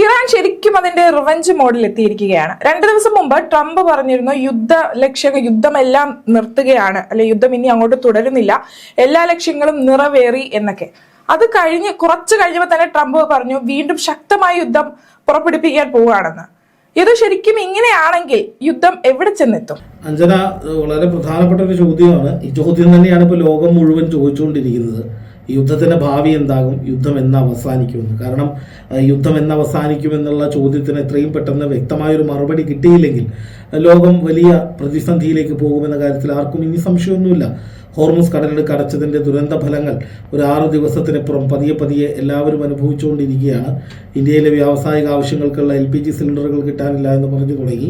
Iran ശരിക്കും അതിന്റെ revenge മോഡിൽ എത്തിയിരിക്കുകയാണ്. 2 ദിവസം മുമ്പ് ട്രംപ് പറഞ്ഞിരുന്നു യുദ്ധമെല്ലാം നിർത്തുകയാണ്, അല്ലെ യുദ്ധം ഇനി അങ്ങോട്ട് തുടരുന്നില്ല, എല്ലാ ലക്ഷ്യങ്ങളും നിറവേറി എന്നൊക്കെ. അത് കുറച്ചു കഴിഞ്ഞപ്പോൾ തന്നെ ട്രംപ് പറഞ്ഞു വീണ്ടും ശക്തമായ യുദ്ധം പുറപ്പെടുപ്പിക്കാൻ പോവുകയാണെന്ന്. ഇത് ശരിക്കും ഇങ്ങനെയാണെങ്കിൽ യുദ്ധം എവിടെ ചെന്നെത്തും? അഞ്ജന, വളരെ പ്രധാനപ്പെട്ട ഒരു ചോദ്യമാണ്. ഈ ചോദ്യം തന്നെയാണ് ഇപ്പോൾ ലോകം മുഴുവൻ ചോദിച്ചുകൊണ്ടിരിക്കുന്നത്. യുദ്ധത്തിന്റെ ഭാവി എന്താകും, യുദ്ധം എന്ന് അവസാനിക്കുമെന്ന്. കാരണം യുദ്ധം എന്ന് അവസാനിക്കും എന്നുള്ള ചോദ്യത്തിന് എത്രയും പെട്ടെന്ന് വ്യക്തമായൊരു മറുപടി കിട്ടിയില്ലെങ്കിൽ ലോകം വലിയ പ്രതിസന്ധിയിലേക്ക് പോകുമെന്ന കാര്യത്തിൽ ആർക്കും ഇനി സംശയമൊന്നുമില്ല. ഹോർമുസ് കടലിടുക്ക് അടച്ചതിന്റെ ദുരന്ത ഫലങ്ങൾ ഒരു 6 ദിവസത്തിനപ്പുറം പതിയെ എല്ലാവരും അനുഭവിച്ചുകൊണ്ടിരിക്കുകയാണ്. ഇന്ത്യയിലെ വ്യാവസായിക ആവശ്യങ്ങൾക്കുള്ള LPG സിലിണ്ടറുകൾ കിട്ടാനില്ല എന്ന് പറഞ്ഞു തുടങ്ങി.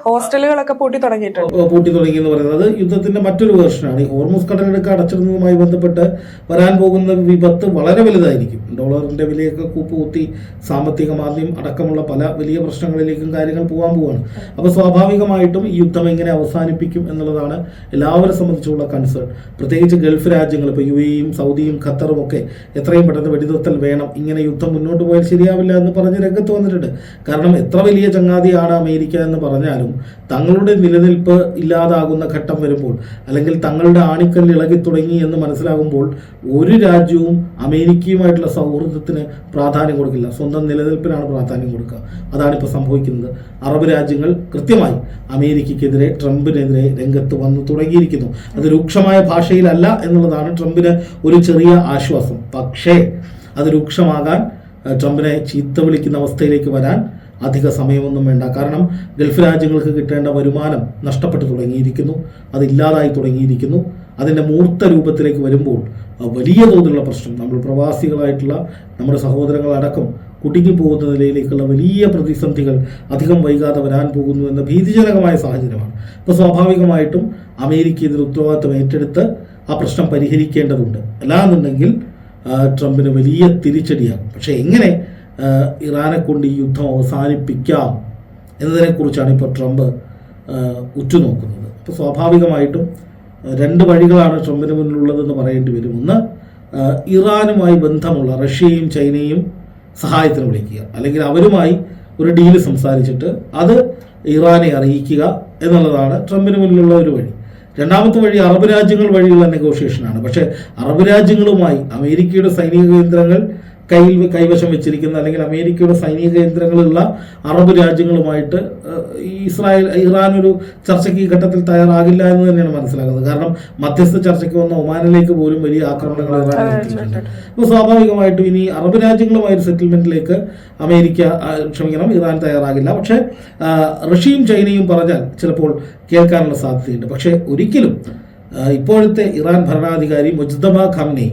ഹോസ്റ്റലുകളൊക്കെ പൂട്ടി തുടങ്ങി എന്ന് പറയുന്നത് യുദ്ധത്തിന്റെ മറ്റൊരു വേർഷനാണ്. ഈ ഹോർമുസ് കടലിടുക്ക് അടച്ചിടുന്നതുമായി ബന്ധപ്പെട്ട് വരാൻ പോകുന്ന വിപത്ത് വളരെ വലുതായിരിക്കും. ഡോളറിന്റെ വിലയൊക്കെ കൂപ്പുകുത്തി സാമ്പത്തിക മാന്ദ്യം അടക്കമുള്ള പല വലിയ പ്രശ്നങ്ങളിലേക്കും കാര്യങ്ങൾ പോവുകയാണ്. അപ്പോൾ സ്വാഭാവികമായിട്ടും ഈ യുദ്ധം എങ്ങനെ അവസാനിപ്പിക്കും എന്നുള്ളതാണ് എല്ലാവരെ സംബന്ധിച്ചുള്ള കൺസേൺ. പ്രത്യേകിച്ച് ഗൾഫ് രാജ്യങ്ങൾ, ഇപ്പോൾ UAE-യും സൗദിയും ഖത്തറും ഒക്കെ എത്രയും പെട്ടെന്ന് വെടിനിർത്തൽ വേണം, ഇങ്ങനെ യുദ്ധം മുന്നോട്ട് പോയാൽ ശരിയാവില്ല എന്ന് പറഞ്ഞ് രംഗത്ത് വന്നിട്ടുണ്ട്. കാരണം എത്ര വലിയ ചങ്ങാതിയാണ് അമേരിക്ക എന്ന് പറഞ്ഞാലും തങ്ങളുടെ നിലനിൽപ്പ് ഇല്ലാതാകുന്ന ഘട്ടം വരുമ്പോൾ, അല്ലെങ്കിൽ തങ്ങളുടെ ആണിക്കല്ല് ഇളകി തുടങ്ങി എന്ന് മനസ്സിലാകുമ്പോൾ ഒരു രാജ്യവും അമേരിക്കയുമായിട്ടുള്ള സൗഹൃദത്തിന് പ്രാധാന്യം കൊടുക്കില്ല, സ്വന്തം നിലനിൽപ്പിനാണ് പ്രാധാന്യം കൊടുക്കുക. അതാണിപ്പോൾ സംഭവിക്കുന്നത്. അറബ് രാജ്യങ്ങൾ കൃത്യമായി അമേരിക്കയ്ക്കെതിരെ, ട്രംപിനെതിരെ രംഗത്ത് വന്നു തുടങ്ങിയിരിക്കുന്നു. അത് രൂക്ഷമായ ഭാഷയിലല്ല എന്നുള്ളതാണ് ട്രംപിന് ഒരു ചെറിയ ആശ്വാസം. പക്ഷേ അത് രൂക്ഷമാകാൻ, ട്രംപിനെ ചീത്ത വിളിക്കുന്ന അവസ്ഥയിലേക്ക് വരാൻ അധിക സമയമൊന്നും വേണ്ട. കാരണം ഗൾഫ് രാജ്യങ്ങൾക്ക് കിട്ടേണ്ട വരുമാനം നഷ്ടപ്പെട്ടു തുടങ്ങിയിരിക്കുന്നു, അതില്ലാതായി തുടങ്ങിയിരിക്കുന്നു. അതിൻ്റെ മൂർത്ത രൂപത്തിലേക്ക് വരുമ്പോൾ വലിയ തോതിലുള്ള പ്രശ്നം, നമ്മൾ പ്രവാസികളായിട്ടുള്ള നമ്മുടെ സഹോദരങ്ങളടക്കം കുടുങ്ങിപ്പോകുന്ന നിലയിലേക്കുള്ള വലിയ പ്രതിസന്ധികൾ അധികം വൈകാതെ വരാൻ പോകുന്നു എന്ന ഭീതിജനകമായ സാഹചര്യമാണ്. അപ്പോൾ സ്വാഭാവികമായിട്ടും അമേരിക്ക ഇതിന് ഉത്തരവാദിത്വം ഏറ്റെടുത്ത് ആ പ്രശ്നം പരിഹരിക്കേണ്ടതുണ്ട്. അല്ലാന്നുണ്ടെങ്കിൽ ട്രംപിന് വലിയ തിരിച്ചടിയാകും. പക്ഷേ എങ്ങനെ ഇറാനെ കൊണ്ട് ഈ യുദ്ധം അവസാനിപ്പിക്കാം എന്നതിനെക്കുറിച്ചാണ് ഇപ്പോൾ ട്രംപ് ഉറ്റുനോക്കുന്നത്. അപ്പോൾ സ്വാഭാവികമായിട്ടും 2 വഴികളാണ് ട്രംപിന് മുന്നിലുള്ളതെന്ന് പറയേണ്ടി വരും. ഒന്ന്, ഇറാനുമായി ബന്ധമുള്ള റഷ്യയും ചൈനയും സഹായത്തിന് വിളിക്കുക, അല്ലെങ്കിൽ അവരുമായി ഒരു ഡീല് സംസാരിച്ചിട്ട് അത് ഇറാനെ അറിയിക്കുക എന്നുള്ളതാണ് ട്രംപിന് മുന്നിലുള്ള ഒരു വഴി. രണ്ടാമത്തെ വഴി അറബ് രാജ്യങ്ങൾ വഴിയുള്ള നെഗോഷിയേഷനാണ്. പക്ഷേ അറബ് രാജ്യങ്ങളുമായി അമേരിക്കയുടെ സൈനിക കേന്ദ്രങ്ങൾ കൈവശം വെച്ചിരിക്കുന്ന, അല്ലെങ്കിൽ അമേരിക്കയുടെ സൈനിക കേന്ദ്രങ്ങളുള്ള അറബ് രാജ്യങ്ങളുമായിട്ട് ഇറാൻ ഒരു ചർച്ചയ്ക്ക് ഈ ഘട്ടത്തിൽ തയ്യാറാകില്ല എന്ന് തന്നെയാണ് മനസ്സിലാക്കുന്നത്. കാരണം മധ്യസ്ഥ ചർച്ചയ്ക്ക് വന്ന ഒമാനിലേക്ക് പോലും വലിയ ആക്രമണങ്ങൾ ഇറാൻ നടത്തിയിട്ടുണ്ട്. അപ്പോൾ സ്വാഭാവികമായിട്ടും ഇനി അറബ് രാജ്യങ്ങളുമായി ഒരു സെറ്റിൽമെന്റിലേക്ക് ഇറാൻ തയ്യാറാകില്ല. പക്ഷേ റഷ്യയും ചൈനയും പറഞ്ഞാൽ ചിലപ്പോൾ കേൾക്കാനുള്ള സാധ്യതയുണ്ട്. പക്ഷേ ഒരിക്കലും ഇപ്പോഴത്തെ ഇറാൻ ഭരണാധികാരി മുജ്തബ ഖാംനേയി,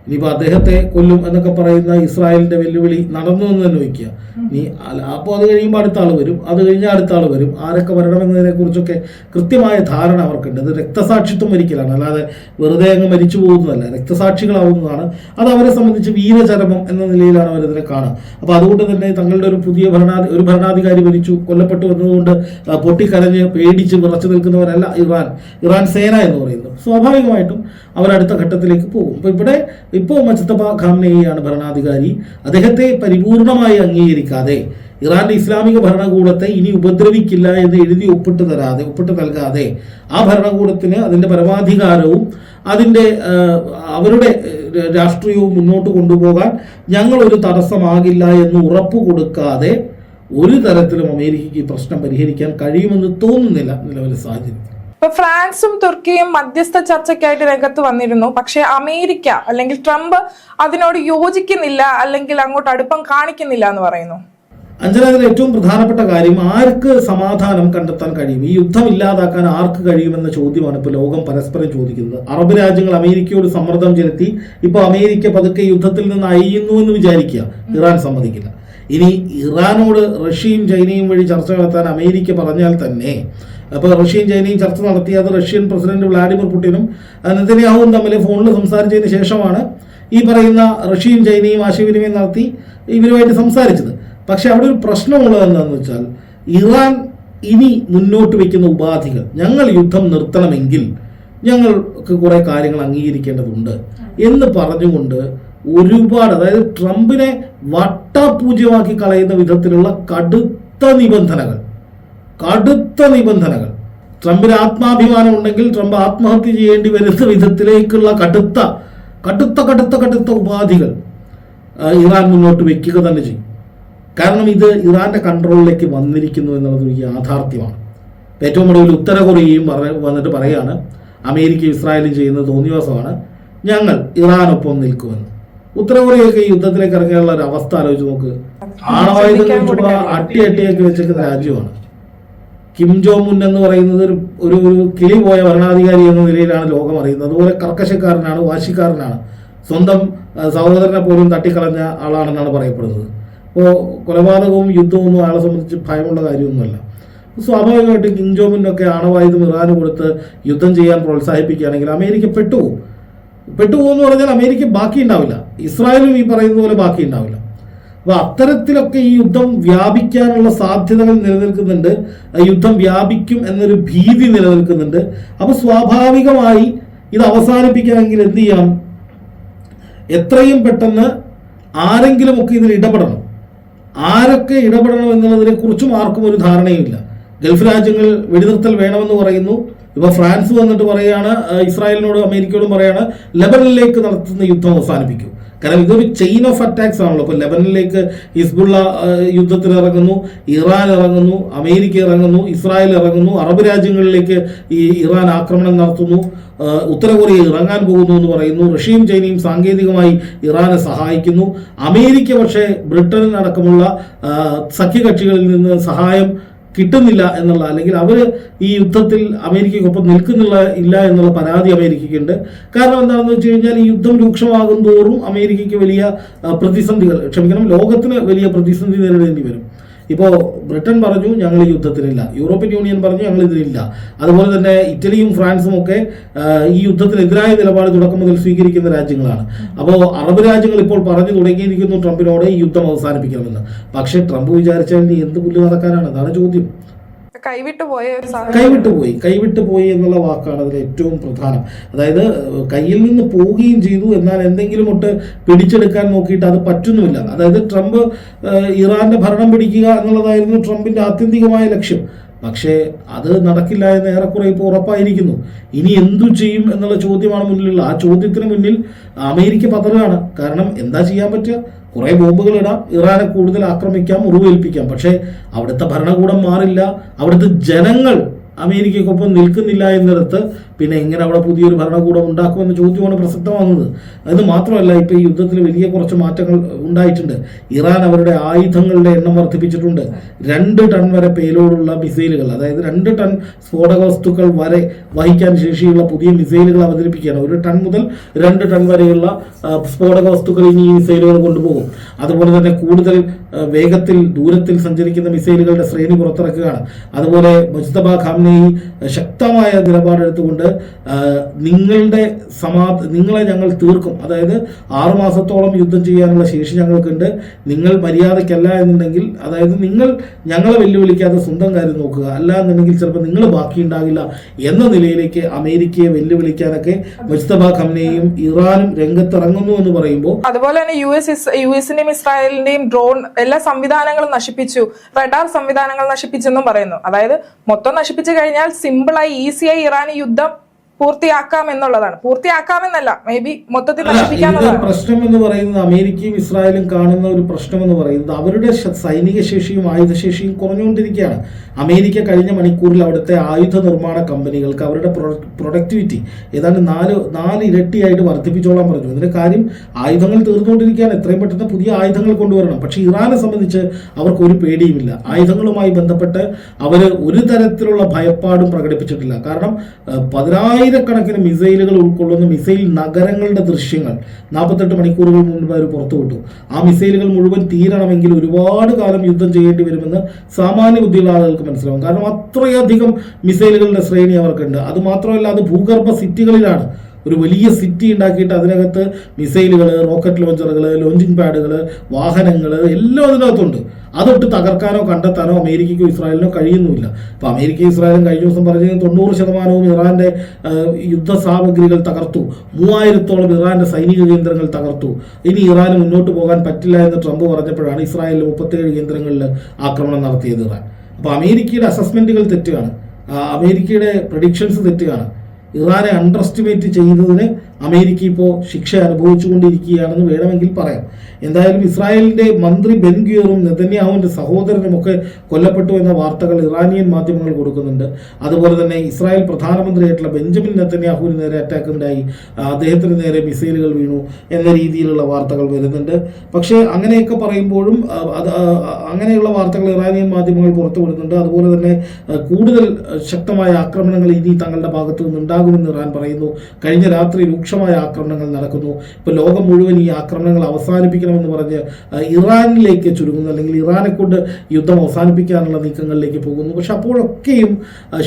ഇനിയിപ്പോൾ അദ്ദേഹത്തെ കൊല്ലും എന്നൊക്കെ പറയുന്ന ഇസ്രായേലിന്റെ വെല്ലുവിളി നടന്നു എന്ന് തന്നെ വയ്ക്കുക. അപ്പോൾ അത് കഴിയുമ്പോൾ അടുത്ത ആൾ വരും, അത് കഴിഞ്ഞാൽ അടുത്ത ആൾ വരും. ആരൊക്കെ വരണമെന്നതിനെ കുറിച്ചൊക്കെ കൃത്യമായ ധാരണ അവർക്കുണ്ട്. അത് രക്തസാക്ഷിത്വം ഒരിക്കലാണ്, അല്ലാതെ വെറുതെ അങ്ങ് മരിച്ചു പോകുന്നതല്ല, രക്തസാക്ഷികളാവുന്നതാണ്. അത് അവരെ സംബന്ധിച്ച് വീരചരമം എന്ന നിലയിലാണ് അവരതിനെ കാണുക. അപ്പോൾ അതുകൊണ്ട് തന്നെ തങ്ങളുടെ ഒരു പുതിയ ഭരണാധികാരി മരിച്ചു, കൊല്ലപ്പെട്ടു എന്നതുകൊണ്ട് പൊട്ടിക്കരഞ്ഞ് പേടിച്ച് വിറച്ചു നിൽക്കുന്നവരല്ല ഇറാൻ സേന എന്ന് പറയുന്നത്. സ്വാഭാവികമായിട്ടും അവരടുത്ത ഘട്ടത്തിലേക്ക് പോകും. ഇപ്പോൾ മുജ്തബ ഖാംനേയിയാണ് ഭരണാധികാരി. അദ്ദേഹത്തെ പരിപൂർണമായി അംഗീകരിക്കാതെ, ഇറാന്റെ ഇസ്ലാമിക ഭരണകൂടത്തെ ഇനി ഉപദ്രവിക്കില്ല എന്ന് എഴുതി ഒപ്പിട്ട് നൽകാതെ ആ ഭരണകൂടത്തിന് അതിന്റെ പരമാധികാരവും അവരുടെ രാഷ്ട്രീയവും മുന്നോട്ട് കൊണ്ടുപോകാൻ ഞങ്ങൾ ഒരു തടസ്സമാകില്ല എന്ന് ഉറപ്പ് കൊടുക്കാതെ ഒരു തരത്തിലും അമേരിക്കയ്ക്ക് ഈ പ്രശ്നം പരിഹരിക്കാൻ കഴിയുമെന്ന് തോന്നുന്നില്ല നിലവിലെ സാഹചര്യം. ഇപ്പൊ ഫ്രാൻസും തുർക്കിയും മധ്യസ്ഥ ചർച്ചയ്ക്കായിട്ട് രംഗത്ത് വന്നിരുന്നു. പക്ഷെ അമേരിക്ക അല്ലെങ്കിൽ ട്രംപ് അതിനോട് യോജിക്കുന്നില്ല, അല്ലെങ്കിൽ അങ്ങോട്ട് അടുപ്പം കാണിക്കുന്നില്ല എന്ന് പറയുന്നു. അഞ്ജന, അതിൽ ഏറ്റവും പ്രധാനപ്പെട്ട കാര്യം ആർക്ക് സമാധാനം കണ്ടെത്താൻ കഴിയും, ഈ യുദ്ധം ഇല്ലാതാക്കാൻ ആർക്ക് കഴിയുമെന്ന ചോദ്യമാണ് ഇപ്പോൾ ലോകം പരസ്പരം ചോദിക്കുന്നത്. അറബ് രാജ്യങ്ങൾ അമേരിക്കയോട് സമ്മർദ്ദം ചെലുത്തി ഇപ്പോൾ അമേരിക്ക പതുക്കെ യുദ്ധത്തിൽ നിന്ന് അയ്യുന്നു എന്ന് വിചാരിക്കുക, ഇറാൻ സമ്മതിക്കില്ല. ഇനി ഇറാനോട് റഷ്യയും ചൈനയും വഴി ചർച്ച നടത്താൻ അമേരിക്ക പറഞ്ഞാൽ തന്നെ, അപ്പോൾ റഷ്യയും ചൈനയും ചർച്ച നടത്തി, അത് റഷ്യൻ പ്രസിഡന്റ് വ്ളാഡിമിർ പുടിനും നെതന്യാഹുവും തമ്മിൽ ഫോണിൽ സംസാരിച്ചതിന് ശേഷമാണ് ഈ പറയുന്ന റഷ്യയും ചൈനയും ആശയവിനിമയം നടത്തി ഇവരുമായിട്ട് സംസാരിച്ചത്. പക്ഷെ അവിടെ ഒരു പ്രശ്നമുള്ളത് എന്താണെന്ന് വെച്ചാൽ, ഇറാൻ ഇനി മുന്നോട്ട് വയ്ക്കുന്ന ഉപാധികൾ, ഞങ്ങൾ യുദ്ധം നിർത്തണമെങ്കിൽ ഞങ്ങൾക്ക് കുറേ കാര്യങ്ങൾ അംഗീകരിക്കേണ്ടതുണ്ട് എന്ന് പറഞ്ഞുകൊണ്ട് ഒരുപാട്, അതായത് ട്രംപിനെ വട്ടപൂജ്യമാക്കി കളയുന്ന വിധത്തിലുള്ള കടുത്ത നിബന്ധനകൾ. ട്രംപിന് ആത്മാഭിമാനം ഉണ്ടെങ്കിൽ ട്രംപ് ആത്മഹത്യ ചെയ്യേണ്ടി വരുന്ന വിധത്തിലേക്കുള്ള കടുത്ത ഉപാധികൾ ഇറാൻ മുന്നോട്ട് വെക്കുക തന്നെ ചെയ്യും. കാരണം ഇത് ഇറാന്റെ കൺട്രോളിലേക്ക് വന്നിരിക്കുന്നു എന്നുള്ളത് ഒരു യാഥാർത്ഥ്യമാണ്. ഏറ്റവും ഒടുവിൽ ഉത്തര കൊറിയയും വന്നിട്ട് പറയാണ് അമേരിക്കയും ഇസ്രായേലും ചെയ്യുന്നത് തോന്നിവാസമാണ്, ഞങ്ങൾ ഇറാനൊപ്പം നിൽക്കുമെന്ന്. ഉത്തര കൊറിയയൊക്കെ ഈ യുദ്ധത്തിലേക്ക് ഇറങ്ങിയുള്ള ഒരു അവസ്ഥ ആലോചിച്ച് നോക്ക്. ആണവായുധം അട്ടിയാക്കി വെച്ചിരിക്കുന്ന രാജ്യമാണ്. കിം ജോങ് ഉൻ എന്ന് പറയുന്നത് ഒരു കിളി പോയ ഭരണാധികാരി എന്ന നിലയിലാണ് ലോകം അറിയുന്നത്. അതുപോലെ കർക്കശക്കാരനാണ്, വാശിക്കാരനാണ്, സ്വന്തം സഹോദരനെ പോലും തട്ടിക്കളഞ്ഞ ആളാണെന്നാണ് പറയപ്പെടുന്നത്. അപ്പോൾ കൊലപാതകവും യുദ്ധവും ഒന്നും ആളെ സംബന്ധിച്ച് ഭയമുള്ള കാര്യമൊന്നുമല്ല. സ്വാഭാവികമായിട്ട് കിം ജോങ് ഉന്നൊക്കെ ആണവായുധം ഇറാന് കൊടുത്ത് യുദ്ധം ചെയ്യാൻ പ്രോത്സാഹിപ്പിക്കുകയാണെങ്കിൽ അമേരിക്ക പെട്ടുപോകുമെന്ന് പറഞ്ഞാൽ അമേരിക്ക ബാക്കി ഉണ്ടാവില്ല, ഇസ്രായേലും ഈ പറയുന്ന പോലെ ബാക്കി ഉണ്ടാവില്ല. അപ്പോൾ അത്തരത്തിലൊക്കെ ഈ യുദ്ധം വ്യാപിക്കാനുള്ള സാധ്യതകൾ നിലനിൽക്കുന്നുണ്ട്, യുദ്ധം വ്യാപിക്കും എന്നൊരു ഭീതി നിലനിൽക്കുന്നുണ്ട്. അപ്പോൾ സ്വാഭാവികമായി ഇത് അവസാനിപ്പിക്കണമെങ്കിൽ എന്ത് ചെയ്യണം? എത്രയും പെട്ടെന്ന് ആരെങ്കിലുമൊക്കെ ഇതിൽ ഇടപെടണം. ആരൊക്കെ ഇടപെടണം എന്നുള്ളതിനെ കുറിച്ചും ആർക്കും ഒരു ധാരണയുമില്ല. ഗൾഫ് രാജ്യങ്ങൾ വെടിനിർത്തൽ വേണമെന്ന് പറയുന്നു. ഇപ്പൊ ഫ്രാൻസ് വന്നിട്ട് പറയാണ്, ഇസ്രായേലിനോടും അമേരിക്കയോടും പറയാണ് ലെബനനിലേക്ക് നടത്തുന്ന യുദ്ധം അവസാനിപ്പിക്കും. കാരണം ഇതൊരു ചെയിൻ ഓഫ് അറ്റാക്സ് ആണല്ലോ. ഇപ്പൊ ലെബനനിലേക്ക് ഹിസ്ബുള്ള യുദ്ധത്തിൽ ഇറങ്ങുന്നു, ഇറാൻ ഇറങ്ങുന്നു, അമേരിക്ക ഇറങ്ങുന്നു, ഇസ്രായേൽ ഇറങ്ങുന്നു, അറബ് രാജ്യങ്ങളിലേക്ക് ഈ ഇറാൻ ആക്രമണം നടത്തുന്നു, ഉത്തര കൊറിയ ഇറങ്ങാൻ പോകുന്നു എന്ന് പറയുന്നു. റഷ്യയും ചൈനയും സാങ്കേതികമായി ഇറാനെ സഹായിക്കുന്നു. അമേരിക്ക പക്ഷേ ബ്രിട്ടനടക്കമുള്ള സഖ്യകക്ഷികളിൽ നിന്ന് സഹായം കിട്ടുന്നില്ല എന്നുള്ള, അല്ലെങ്കിൽ അവർ ഈ യുദ്ധത്തിൽ അമേരിക്കയ്ക്കൊപ്പം ഇല്ല എന്നുള്ള പരാതി അമേരിക്കയ്ക്കുണ്ട്. കാരണം എന്താണെന്ന് വെച്ച് കഴിഞ്ഞാൽ ഈ യുദ്ധം രൂക്ഷമാകും തോറും അമേരിക്കയ്ക്ക് വലിയ ലോകത്തിന് വലിയ പ്രതിസന്ധി നേരിടേണ്ടി വരും. ഇപ്പോൾ ബ്രിട്ടൻ പറഞ്ഞു ഞങ്ങൾ ഈ യുദ്ധത്തിനില്ല, യൂറോപ്യൻ യൂണിയൻ പറഞ്ഞു ഞങ്ങൾ ഇതിലില്ല, അതുപോലെ തന്നെ ഇറ്റലിയും ഫ്രാൻസും ഒക്കെ ഈ യുദ്ധത്തിനെതിരായ നിലപാട് തുടക്കം മുതൽ സ്വീകരിക്കുന്ന രാജ്യങ്ങളാണ്. അപ്പോൾ അറബ് രാജ്യങ്ങൾ ഇപ്പോൾ പറഞ്ഞു തുടങ്ങിയിരിക്കുന്നു ട്രംപിനോട് ഈ യുദ്ധം അവസാനിപ്പിക്കണമെന്ന്. പക്ഷേ ട്രംപ് വിചാരിച്ചാൽ ഇനി എന്ത് പുല്ല് നടക്കാനാണ്? അതാണ് ചോദ്യം. കൈവിട്ടു പോയി എന്നുള്ള വാക്കാണ് അതിൽ ഏറ്റവും പ്രധാനം. അതായത് കയ്യിൽ നിന്ന് പോവുകയും ചെയ്തു, എന്നാൽ എന്തെങ്കിലും ഒട്ട് പിടിച്ചെടുക്കാൻ നോക്കിയിട്ട് അത് പറ്റുന്നുമില്ല. അതായത് ട്രംപ് ഇറാന്റെ ഭരണം പിടിക്കുക എന്നുള്ളതായിരുന്നു ട്രംപിന്റെ ആത്യന്തികമായ ലക്ഷ്യം. പക്ഷേ അത് നടക്കില്ല എന്ന് ഏറെക്കുറെ ഇപ്പോൾ ഉറപ്പായിരിക്കുന്നു. ഇനി എന്തു ചെയ്യും എന്നുള്ള ചോദ്യമാണ് മുന്നിലുള്ള. ആ ചോദ്യത്തിന് മുന്നിൽ അമേരിക്ക പതറുകയാണ്. കാരണം എന്താ ചെയ്യാൻ പറ്റുക? കുറെ ബോംബുകൾ ഇടാം, ഇറാനെ കൂടുതൽ ആക്രമിക്കാം, മുറിവേൽപ്പിക്കാം. പക്ഷേ അവിടുത്തെ ഭരണകൂടം മാറില്ല, അവിടുത്തെ ജനങ്ങൾ അമേരിക്കയ്ക്കൊപ്പം നിൽക്കുന്നില്ല എന്നിടത്ത് പിന്നെ എങ്ങനെ അവിടെ പുതിയൊരു ഭരണകൂടം ഉണ്ടാക്കുമെന്ന ചോദ്യമാണ് പ്രസക്തമാകുന്നത്. അത് മാത്രമല്ല, ഇപ്പോൾ ഈ യുദ്ധത്തിൽ വലിയ കുറച്ച് മാറ്റങ്ങൾ ഉണ്ടായിട്ടുണ്ട്. ഇറാൻ അവരുടെ ആയുധങ്ങളുടെ എണ്ണം വർദ്ധിപ്പിച്ചിട്ടുണ്ട്. 2 ടൺ വരെ പേലോടുള്ള മിസൈലുകൾ, അതായത് 2 ടൺ സ്ഫോടക വസ്തുക്കൾ വരെ വഹിക്കാൻ ശേഷിയുള്ള പുതിയ മിസൈലുകൾ അവതരിപ്പിക്കുകയാണ്. 1 ടൺ മുതൽ 2 ടൺ വരെയുള്ള സ്ഫോടക വസ്തുക്കൾ ഇനി ഈ മിസൈലുകൾ കൊണ്ടുപോകും. അതുപോലെ തന്നെ കൂടുതൽ വേഗത്തിൽ ദൂരത്തിൽ സഞ്ചരിക്കുന്ന മിസൈലുകളുടെ ശ്രേണി പുറത്തിറക്കുകയാണ്. അതുപോലെ മുജ്തബ ഖാംനെയി ശക്തമായ നിലപാടെടുത്തുകൊണ്ട് നിങ്ങളെ ഞങ്ങൾ തീർക്കും, അതായത് 6 മാസത്തോളം യുദ്ധം ചെയ്യാനുള്ള ശേഷി ഞങ്ങൾക്കുണ്ട്, നിങ്ങൾ മര്യാദയ്ക്കല്ല എന്നുണ്ടെങ്കിൽ, അതായത് നിങ്ങൾ ഞങ്ങളെ വെല്ലുവിളിക്കാതെ സ്വന്തം കാര്യം നോക്കുക, അല്ല എന്നുണ്ടെങ്കിൽ ചിലപ്പോൾ നിങ്ങൾ ബാക്കിയുണ്ടാകില്ല എന്ന നിലയിലേക്ക് അമേരിക്കയെ വെല്ലുവിളിക്കാനൊക്കെ മുജ്തബ ഖാംനെയും ഇറാനും രംഗത്തിറങ്ങുന്നു എന്ന് പറയുമ്പോൾ, അതുപോലെ തന്നെ യുഎസിന്റെയും ഇസ്രായേലിന്റെയും ഡ്രോൺ എല്ലാ സംവിധാനങ്ങളും നശിപ്പിച്ചു, റഡാർ സംവിധാനങ്ങൾ നശിപ്പിച്ചെന്നും പറയുന്നു. അതായത് മൊത്തം നശിപ്പിച്ചു കഴിഞ്ഞാൽ സിമ്പിളായി ഈസിയായി ഇറാൻ യുദ്ധം പൂർത്തിയാക്കാം എന്നുള്ളതാണ്. പൂർത്തിയാക്കാമെന്നല്ല, മേ ബി മൊത്തത്തിൽ നശിപ്പിക്കാമെന്നതാണ്. പ്രശ്നം എന്ന് പറയുന്നത് അമേരിക്കയും ഇസ്രായേലും കാണുന്ന ഒരു പ്രശ്നം എന്ന് പറയുന്നത് അവരുടെ സൈനിക ശേഷിയും ആയുധശേഷിയും കുറഞ്ഞുകൊണ്ടിരിക്കുകയാണ്. അമേരിക്ക കഴിഞ്ഞ മണിക്കൂറിൽ അവിടുത്തെ ആയുധ നിർമ്മാണ കമ്പനികൾക്ക് അവരുടെ പ്രൊഡക്ടിവിറ്റി ഏതാണ്ട് 4 ഇരട്ടിയായിട്ട് വർദ്ധിപ്പിച്ചോളാൻ പറഞ്ഞു. ഇതിന്റെ കാര്യം ആയുധങ്ങൾ തീർന്നുകൊണ്ടിരിക്കുകയാണ്, എത്രയും പെട്ടെന്ന് പുതിയ ആയുധങ്ങൾ കൊണ്ടുവരണം. പക്ഷെ ഇറാനെ സംബന്ധിച്ച് അവർക്ക് ഒരു പേടിയുമില്ല. ആയുധങ്ങളുമായി ബന്ധപ്പെട്ട് അവർ ഒരു തരത്തിലുള്ള ഭയപ്പാടും പ്രകടിപ്പിച്ചിട്ടില്ല. കാരണം 10,000കണക്കിന് മിസൈലുകൾ ഉൾക്കൊള്ളുന്ന മിസൈൽ നഗരങ്ങളുടെ ദൃശ്യങ്ങൾ 48 മണിക്കൂറുകൾ മുൻപ് അവർ പുറത്തുവിട്ടു. ആ മിസൈലുകൾ മുഴുവൻ തീരണമെങ്കിൽ ഒരുപാട് കാലം യുദ്ധം ചെയ്യേണ്ടി വരുമെന്ന് സാമാന്യ ബുദ്ധിയുള്ള ആളുകൾക്ക് മനസ്സിലാവും. കാരണം അത്രയധികം മിസൈലുകളുടെ ശ്രേണി അവർക്കുണ്ട്. അത് മാത്രമല്ല, അത് ഭൂഗർഭ സിറ്റികളിലാണ്. ഒരു വലിയ സിറ്റി ഉണ്ടാക്കിയിട്ട് അതിനകത്ത് മിസൈലുകൾ, റോക്കറ്റ് ലോഞ്ചറുകൾ, ലോഞ്ചിങ് പാഡുകൾ, വാഹനങ്ങൾ എല്ലാം അതിനകത്തുണ്ട്. അതൊട്ട് തകർക്കാനോ കണ്ടെത്താനോ അമേരിക്കയ്ക്കോ ഇസ്രായേലിനോ കഴിയുന്നില്ല. അപ്പോൾ അമേരിക്ക ഇസ്രായേലും കഴിഞ്ഞ ദിവസം പറഞ്ഞത് 90% ഇറാന്റെ യുദ്ധ സാമഗ്രികൾ തകർത്തു, 3000-ഓളം ഇറാന്റെ സൈനിക കേന്ദ്രങ്ങൾ തകർത്തു, ഇനി ഇറാന് മുന്നോട്ട് പോകാൻ പറ്റില്ല എന്ന് ട്രംപ് പറഞ്ഞപ്പോഴാണ് ഇസ്രായേലിൽ 37 കേന്ദ്രങ്ങളിൽ ആക്രമണം നടത്തിയത് ഇറാൻ. അപ്പോൾ അമേരിക്കയുടെ അസസ്മെന്റുകൾ തെറ്റുകയാണ്, അമേരിക്കയുടെ പ്രഡിക്ഷൻസ് തെറ്റുകയാണ്. ഇറാനെ അണ്ടർ എസ്റ്റിമേറ്റ് ചെയ്തതിന് അമേരിക്ക ഇപ്പോൾ ശിക്ഷ അനുഭവിച്ചുകൊണ്ടിരിക്കുകയാണെന്ന് വേണമെങ്കിൽ പറയാം. എന്തായാലും ഇസ്രായേലിന്റെ മന്ത്രി ബെൻ ഗിയറും നെതന്യാഹുവിന്റെ സഹോദരനും ഒക്കെ കൊല്ലപ്പെട്ടു എന്ന വാർത്തകൾ ഇറാനിയൻ മാധ്യമങ്ങൾ കൊടുക്കുന്നുണ്ട്. അതുപോലെ തന്നെ ഇസ്രായേൽ പ്രധാനമന്ത്രിയായിട്ടുള്ള ബെഞ്ചമിൻ നെതന്യാഹുവിന് നേരെ അറ്റാക്ക് ഉണ്ടായി, അദ്ദേഹത്തിന് നേരെ മിസൈലുകൾ വീണു എന്ന രീതിയിലുള്ള വാർത്തകൾ വരുന്നുണ്ട്. പക്ഷേ അങ്ങനെയൊക്കെ പറയുമ്പോഴും അങ്ങനെയുള്ള വാർത്തകൾ ഇറാനിയൻ മാധ്യമങ്ങൾ പുറത്തുവിടുന്നുണ്ട്. അതുപോലെ തന്നെ കൂടുതൽ ശക്തമായ ആക്രമണങ്ങൾ ഇനി തങ്ങളുടെ ഭാഗത്തു നിന്നുണ്ടാകുമെന്ന് ഇറാൻ പറയുന്നു. കഴിഞ്ഞ രാത്രി രൂക്ഷമായ ആക്രമണങ്ങൾ നടക്കുന്നു. ഇപ്പോൾ ലോകം മുഴുവൻ ഈ ആക്രമണങ്ങൾ അവസാനിപ്പിക്കണമെന്ന് പറഞ്ഞ് ഇറാനിലേക്ക് ചുരുങ്ങുന്നു, അല്ലെങ്കിൽ ഇറാനെ കൊണ്ട് യുദ്ധം അവസാനിപ്പിക്കാനുള്ള നീക്കങ്ങളിലേക്ക് പോകുന്നു. പക്ഷെ അപ്പോഴൊക്കെയും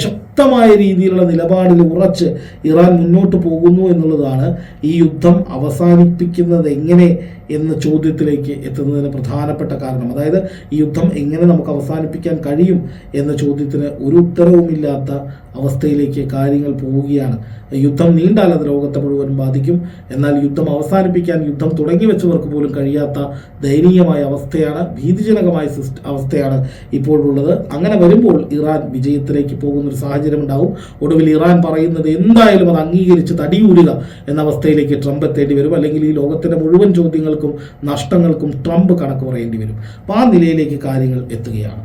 ശക്തമായ രീതിയിലുള്ള നിലപാടിൽ ഉറച്ച് ഇറാൻ മുന്നോട്ട് പോകുന്നു എന്നുള്ളതാണ് ഈ യുദ്ധം അവസാനിപ്പിക്കുന്നത് എങ്ങനെ എന്ന ചോദ്യത്തിലേക്ക് എത്തുന്നതിന് പ്രധാനപ്പെട്ട കാരണം. അതായത് ഈ യുദ്ധം എങ്ങനെ നമുക്ക് അവസാനിപ്പിക്കാൻ കഴിയും എന്ന ചോദ്യത്തിന് ഒരു ഉത്തരവുമില്ലാത്ത അവസ്ഥയിലേക്ക് കാര്യങ്ങൾ പോവുകയാണ്. യുദ്ധം നീണ്ടാൽ അത് ലോകത്തെ മുഴുവൻ ബാധിക്കും. എന്നാൽ യുദ്ധം അവസാനിപ്പിക്കാൻ യുദ്ധം തുടങ്ങി വെച്ചവർക്ക് പോലും കഴിയാത്ത ദയനീയമായ അവസ്ഥയാണ്, ഭീതിജനകമായ അവസ്ഥയാണ് ഇപ്പോഴുള്ളത്. അങ്ങനെ വരുമ്പോൾ ഇറാൻ വിജയത്തിലേക്ക് പോകുന്നൊരു സാഹചര്യം ഉണ്ടാവും. ഒടുവിൽ ഇറാൻ പറയുന്നത് എന്തായാലും അത് അംഗീകരിച്ച് തടിയൂരുക എന്ന അവസ്ഥയിലേക്ക് ട്രംപ് എത്തേണ്ടി വരും. അല്ലെങ്കിൽ ഈ ലോകത്തിൻ്റെ മുഴുവൻ ചോദ്യങ്ങൾക്കും നഷ്ടങ്ങൾക്കും ട്രംപ് കണക്ക് പറയേണ്ടി വരും. അപ്പോൾ ആ നിലയിലേക്ക് കാര്യങ്ങൾ എത്തുകയാണ്.